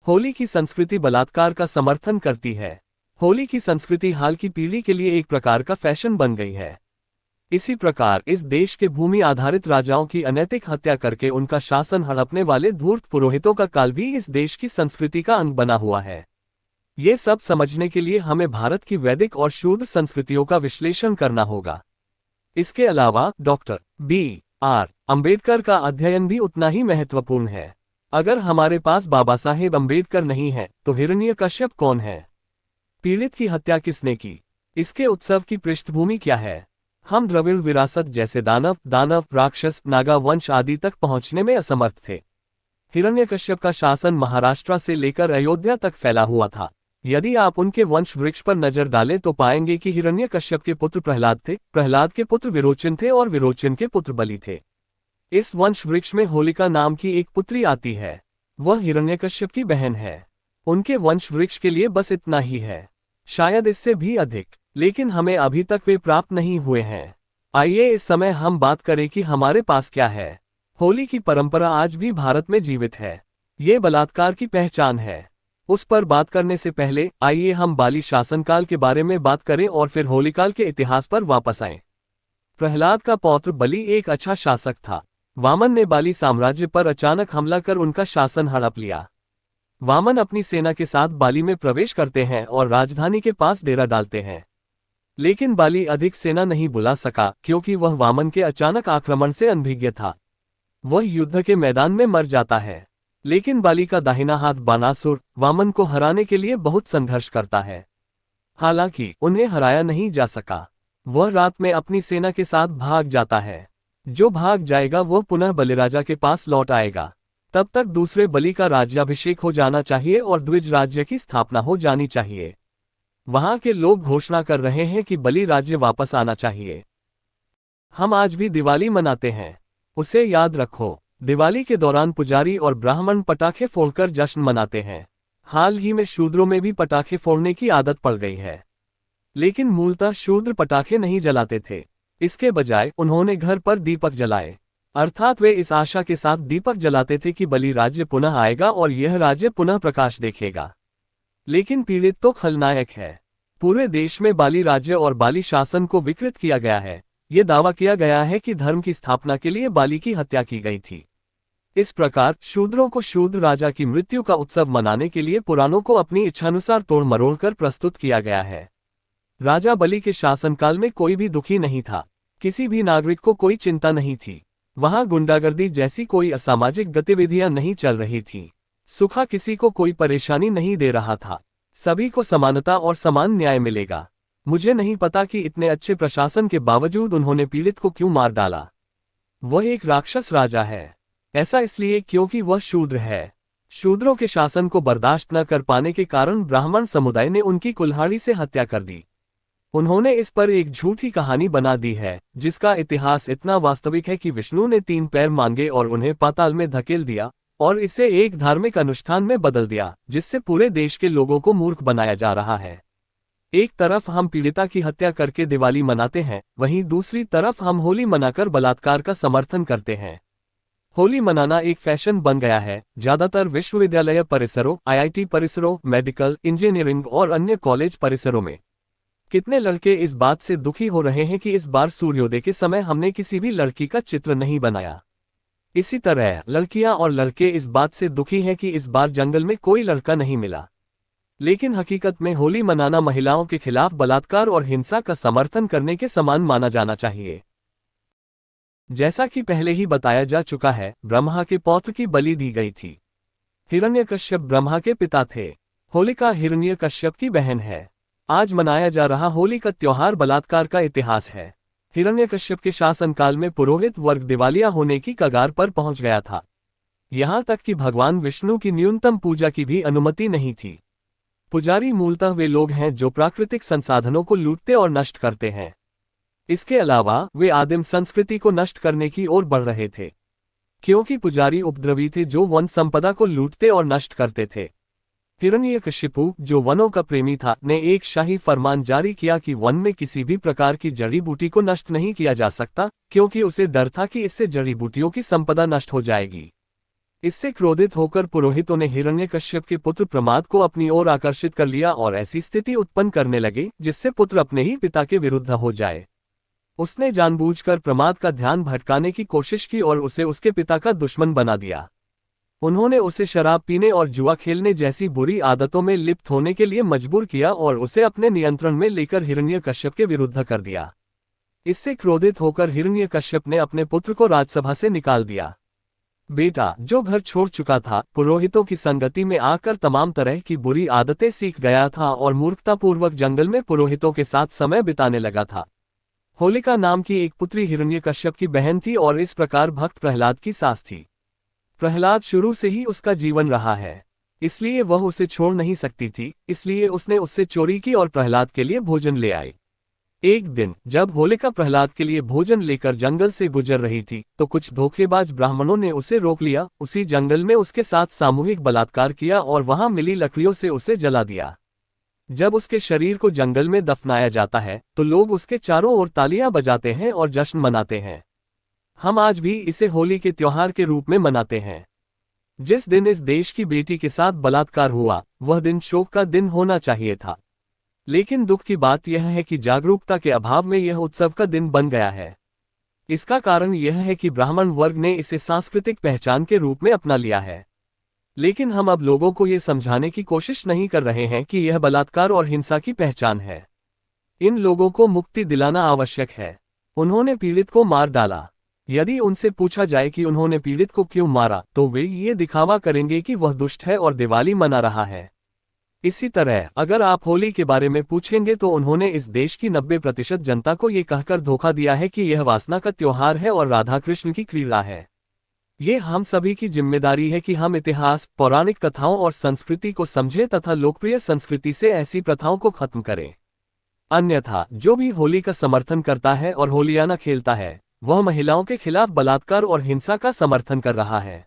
होली की संस्कृति बलात्कार का समर्थन करती है। होली की संस्कृति हाल की पीढ़ी के लिए एक प्रकार का फैशन बन गई है। इसी प्रकार इस देश के भूमि आधारित राजाओं की अनैतिक हत्या करके उनका शासन हड़पने वाले धूर्त पुरोहितों का काल भी इस देश की संस्कृति का अंग बना हुआ है। ये सब समझने के लिए हमें भारत की वैदिक और शूद्र संस्कृतियों का विश्लेषण करना होगा। इसके अलावा डॉक्टर B.R. अम्बेडकर का अध्ययन भी उतना ही महत्वपूर्ण है। अगर हमारे पास बाबा साहेब अम्बेडकर नहीं है तो हिरण्यकश्यप कौन है? पीड़ित की हत्या किसने की? इसके उत्सव की पृष्ठभूमि क्या है? हम द्रविड़ विरासत जैसे दानव, राक्षस, नागा वंश आदि तक पहुंचने में असमर्थ थे। हिरण्यकश्यप का शासन महाराष्ट्र से लेकर अयोध्या तक फैला हुआ था। यदि आप उनके वंश वृक्ष पर नजर डालें तो पाएंगे कि हिरण्यकश्यप के पुत्र प्रहलाद थे, प्रहलाद के पुत्र विरोचन थे और विरोचन के पुत्र बलि थे। इस वंश वृक्ष में होलिका नाम की एक पुत्री आती है। वह हिरण्यकश्यप की बहन है। उनके वंश वृक्ष के लिए बस इतना ही है, शायद इससे भी अधिक, लेकिन हमें अभी तक वे प्राप्त नहीं हुए हैं। आइए इस समय हम बात करें कि हमारे पास क्या है। होली की परंपरा आज भी भारत में जीवित है। ये बलात्कार की पहचान है। उस पर बात करने से पहले आइए हम बाली शासनकाल के बारे में बात करें और फिर होलीकाल के इतिहास पर वापस आएं। प्रहलाद का पौत्र बलि एक अच्छा शासक था। वामन ने बाली साम्राज्य पर अचानक हमला कर उनका शासन हड़प लिया। वामन अपनी सेना के साथ बाली में प्रवेश करते हैं और राजधानी के पास डेरा डालते हैं। लेकिन बाली अधिक सेना नहीं बुला सका क्योंकि वह वामन के अचानक आक्रमण से अनभिज्ञ था। वह युद्ध के मैदान में मर जाता है। लेकिन बाली का दाहिना हाथ बानासुर वामन को हराने के लिए बहुत संघर्ष करता है। हालांकि उन्हें हराया नहीं जा सका। वह रात में अपनी सेना के साथ भाग जाता है। जो भाग जाएगा वह पुनः बलिराजा के पास लौट आएगा। तब तक दूसरे बलि का राज्याभिषेक हो जाना चाहिए और द्विज राज्य की स्थापना हो जानी चाहिए। वहां के लोग घोषणा कर रहे हैं कि बलि राज्य वापस आना चाहिए। हम आज भी दिवाली मनाते हैं, उसे याद रखो। दिवाली के दौरान पुजारी और ब्राह्मण पटाखे फोड़कर जश्न मनाते हैं। हाल ही में शूद्रों में भी पटाखे फोड़ने की आदत पड़ गई है। लेकिन मूलतः शूद्र पटाखे नहीं जलाते थे। इसके बजाय उन्होंने घर पर दीपक जलाए, अर्थात वे इस आशा के साथ दीपक जलाते थे कि बलि राज्य पुनः आएगा और यह राज्य पुनः प्रकाश देखेगा। लेकिन पीड़ित तो खलनायक है। पूरे देश में बाली राज्य और बाली शासन को विकृत किया गया है। ये दावा किया गया है कि धर्म की स्थापना के लिए बाली की हत्या की गई थी। इस प्रकार शूद्रों को शूद्र राजा की मृत्यु का उत्सव मनाने के लिए पुराणों को अपनी इच्छानुसार तोड़ मरोड़ कर प्रस्तुत किया गया है। राजा बलि के शासनकाल में कोई भी दुखी नहीं था। किसी भी नागरिक को कोई चिंता नहीं थी। वहां गुंडागर्दी जैसी कोई असामाजिक गतिविधियां नहीं चल रही थी। सूखा किसी को कोई परेशानी नहीं दे रहा था। सभी को समानता और समान न्याय मिलेगा। मुझे नहीं पता कि इतने अच्छे प्रशासन के बावजूद उन्होंने पीड़ित को क्यों मार डाला। वह एक राक्षस राजा है। ऐसा इसलिए क्योंकि वह शूद्र है। शूद्रों के शासन को बर्दाश्त न कर पाने के कारण ब्राह्मण समुदाय ने उनकी कुल्हाड़ी से हत्या कर दी। उन्होंने इस पर एक झूठी कहानी बना दी है, जिसका इतिहास इतना वास्तविक है कि विष्णु ने 3 पैर मांगे और उन्हें पाताल में धकेल दिया और इसे एक धार्मिक अनुष्ठान में बदल दिया, जिससे पूरे देश के लोगों को मूर्ख बनाया जा रहा है। एक तरफ हम पीड़िता की हत्या करके दिवाली मनाते हैं, वहीं दूसरी तरफ हम होली मनाकर बलात्कार का समर्थन करते हैं। होली मनाना एक फैशन बन गया है। ज्यादातर विश्वविद्यालय परिसरों, IIT परिसरों, मेडिकल, इंजीनियरिंग और अन्य कॉलेज परिसरों में कितने लड़के इस बात से दुखी हो रहे हैं कि इस बार सूर्योदय के समय हमने किसी भी लड़की का चित्र नहीं बनाया। इसी तरह लड़कियां और लड़के इस बात से दुखी हैं कि इस बार जंगल में कोई लड़का नहीं मिला। लेकिन हकीकत में होली मनाना महिलाओं के खिलाफ बलात्कार और हिंसा का समर्थन करने के समान माना जाना चाहिए। जैसा कि पहले ही बताया जा चुका है, ब्रह्मा के पौत्र की बलि दी गई थी। हिरण्यकश्यप ब्रह्मा के पिता थे। होलिका हिरण्यकश्यप की बहन है। आज मनाया जा रहा होली का त्योहार बलात्कार का इतिहास है। हिरण्यकश्यप के शासनकाल में पुरोहित वर्ग दिवालिया होने की कगार पर पहुंच गया था। यहां तक कि भगवान विष्णु की न्यूनतम पूजा की भी अनुमति नहीं थी। पुजारी मूलतः वे लोग हैं जो प्राकृतिक संसाधनों को लूटते और नष्ट करते हैं। इसके अलावा वे आदिम संस्कृति को नष्ट करने की ओर बढ़ रहे थे, क्योंकि पुजारी उपद्रवी थे जो वन संपदा को लूटते और नष्ट करते थे। हिरण्यकशिपु, जो वनों का प्रेमी था, ने एक शाही फरमान जारी किया कि वन में किसी भी प्रकार की जड़ी बूटी को नष्ट नहीं किया जा सकता, क्योंकि उसे डर था कि इससे जड़ी बूटियों की संपदा नष्ट हो जाएगी। इससे क्रोधित होकर पुरोहितों ने हिरण्यकश्यप के पुत्र प्रमाद को अपनी ओर आकर्षित कर लिया और ऐसी स्थिति उत्पन्न करने लगे जिससे पुत्र अपने ही पिता के विरुद्ध हो जाए। उसने जानबूझकर प्रमाद का ध्यान भटकाने की कोशिश की और उसे उसके पिता का दुश्मन बना दिया। उन्होंने उसे शराब पीने और जुआ खेलने जैसी बुरी आदतों में लिप्त होने के लिए मजबूर किया और उसे अपने नियंत्रण में लेकर हिरण्यकश्यप के विरुद्ध कर दिया। इससे क्रोधित होकर हिरण्यकश्यप ने अपने पुत्र को राजसभा से निकाल दिया। बेटा, जो घर छोड़ चुका था, पुरोहितों की संगति में आकर तमाम तरह की बुरी आदतें सीख गया था और मूर्खतापूर्वक जंगल में पुरोहितों के साथ समय बिताने लगा था। होलिका नाम की एक पुत्री हिरण्यकश्यप की बहन थी और इस प्रकार भक्त प्रहलाद की सास थी। प्रहलाद शुरू से ही उसका जीवन रहा है, इसलिए वह उसे छोड़ नहीं सकती थी, इसलिए उसने उससे चोरी की और प्रहलाद के लिए भोजन ले आई। एक दिन जब होलिका प्रहलाद के लिए भोजन लेकर जंगल से गुजर रही थी तो कुछ धोखेबाज ब्राह्मणों ने उसे रोक लिया, उसी जंगल में उसके साथ सामूहिक बलात्कार किया और वहां मिली लकड़ियों से उसे जला दिया। जब उसके शरीर को जंगल में दफनाया जाता है तो लोग उसके चारों ओर तालियां बजाते हैं और जश्न मनाते हैं। हम आज भी इसे होली के त्योहार के रूप में मनाते हैं। जिस दिन इस देश की बेटी के साथ बलात्कार हुआ वह दिन शोक का दिन होना चाहिए था, लेकिन दुख की बात यह है कि जागरूकता के अभाव में यह उत्सव का दिन बन गया है। इसका कारण यह है कि ब्राह्मण वर्ग ने इसे सांस्कृतिक पहचान के रूप में अपना लिया है, लेकिन हम अब लोगों को ये समझाने की कोशिश नहीं कर रहे हैं कि यह बलात्कार और हिंसा की पहचान है। इन लोगों को मुक्ति दिलाना आवश्यक है। उन्होंने पीड़ित को मार डाला। यदि उनसे पूछा जाए कि उन्होंने पीड़ित को क्यों मारा तो वे ये दिखावा करेंगे कि वह दुष्ट है और दिवाली मना रहा है। इसी तरह अगर आप होली के बारे में पूछेंगे तो उन्होंने इस देश की 90% जनता को ये कहकर धोखा दिया है कि यह वासना का त्योहार है और राधा कृष्ण की क्रीड़ा है। ये हम सभी की जिम्मेदारी है कि हम इतिहास, पौराणिक कथाओं और संस्कृति को समझें तथा लोकप्रिय संस्कृति से ऐसी प्रथाओं को खत्म करें। अन्यथा जो भी होली का समर्थन करता है और होलियाना खेलता है वह महिलाओं के खिलाफ बलात्कार और हिंसा का समर्थन कर रहा है।